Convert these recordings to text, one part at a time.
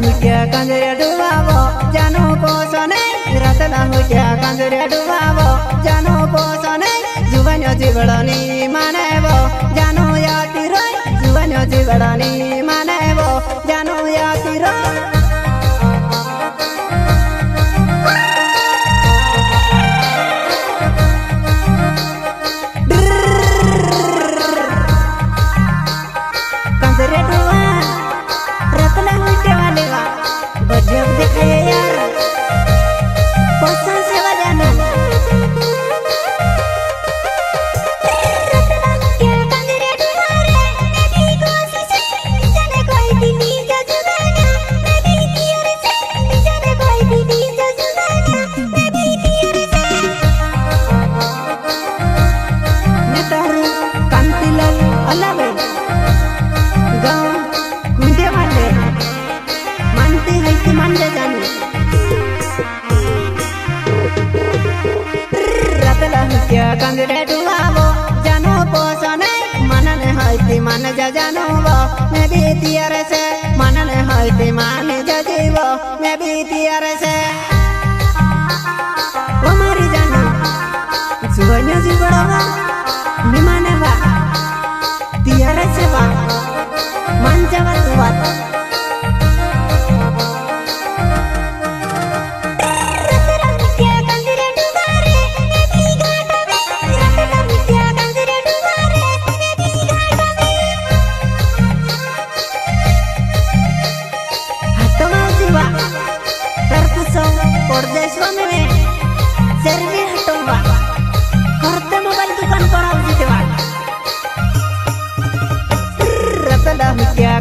हुट्या कंजरे डुबावो जानो पोसने रतला हुट्या कंजरे डुबावो जानो पोसने जुवन जीवड़नी मानेवो जानो याती रोय जुवन जीवड़नी मानेवो जानो याती रोय कंजरे डुबावो जानो पोसने मनने हईती मन जानो वो मैं भी तियर से मनने हईती मान जीवो मैं भी तियर से वो मारी जानो जुवन्य जीवड़वा निमाने वा तियर से वा मन जवा तुवा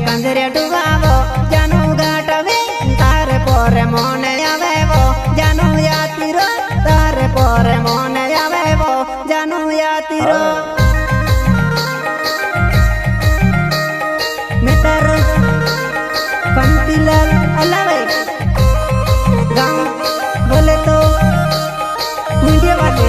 कंजरे डुबावो जानो घाटवे तारे पोरे मोने आवेवो जानो यातीरो तारे पोरे मोने आवेवो जानो यातीरो मेटर कंतिलाल अलावे गाँव बोले तो मीडिया वाले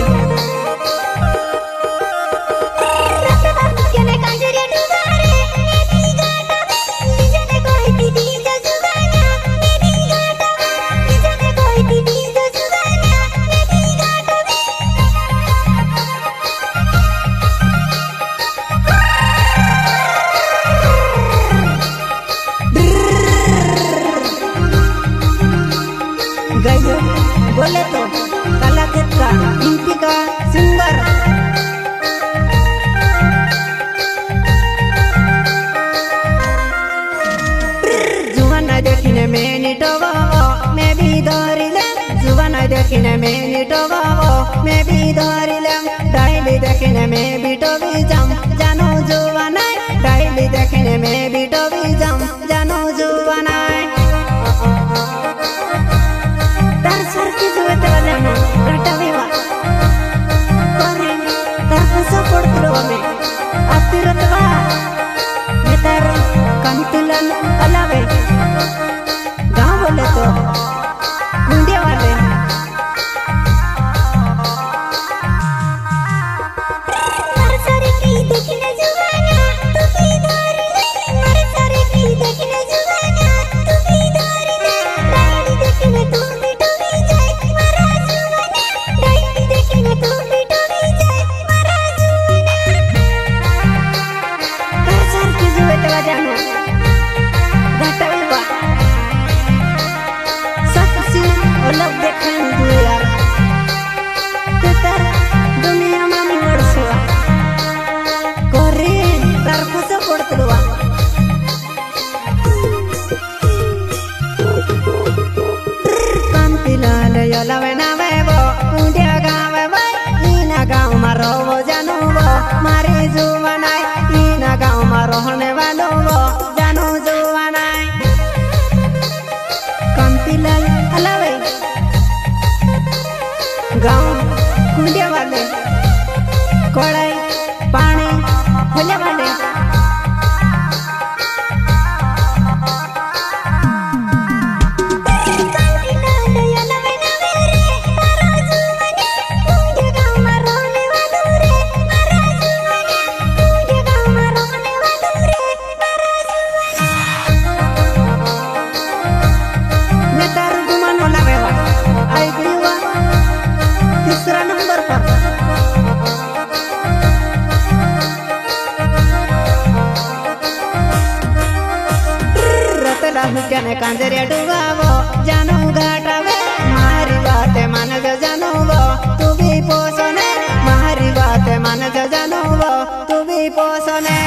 बोले तो कलाकृत का इंपी का सिंगर जुवन देखने में निटोवो मैं भी धोरी ले जुवन देखने में निटोवो मैं भी धोरी ले डायली देखने में बिटो भी जाम जानो जुवन डायली देखने में बिटो भी जाम जानो जुवन अलावे गाँव बोले तो मुंडिया वाले लवे ना वेवो मुंडिया गाँव भाई ईना गाँव मारो वो जानू वो मारी जुवनाई ईना गाँव मारो होने वालो वो जानू जुवनाई कंतिलाल अलावे गाँव मुंडिया वाले कोड़ाई पानी फुले वाले मुझे कांजरे डुबावो जानू घाटावे मारी बात मन जो जानू वो तू भी पोसने मारी बात मन जो जानू वो तू भी पोसने।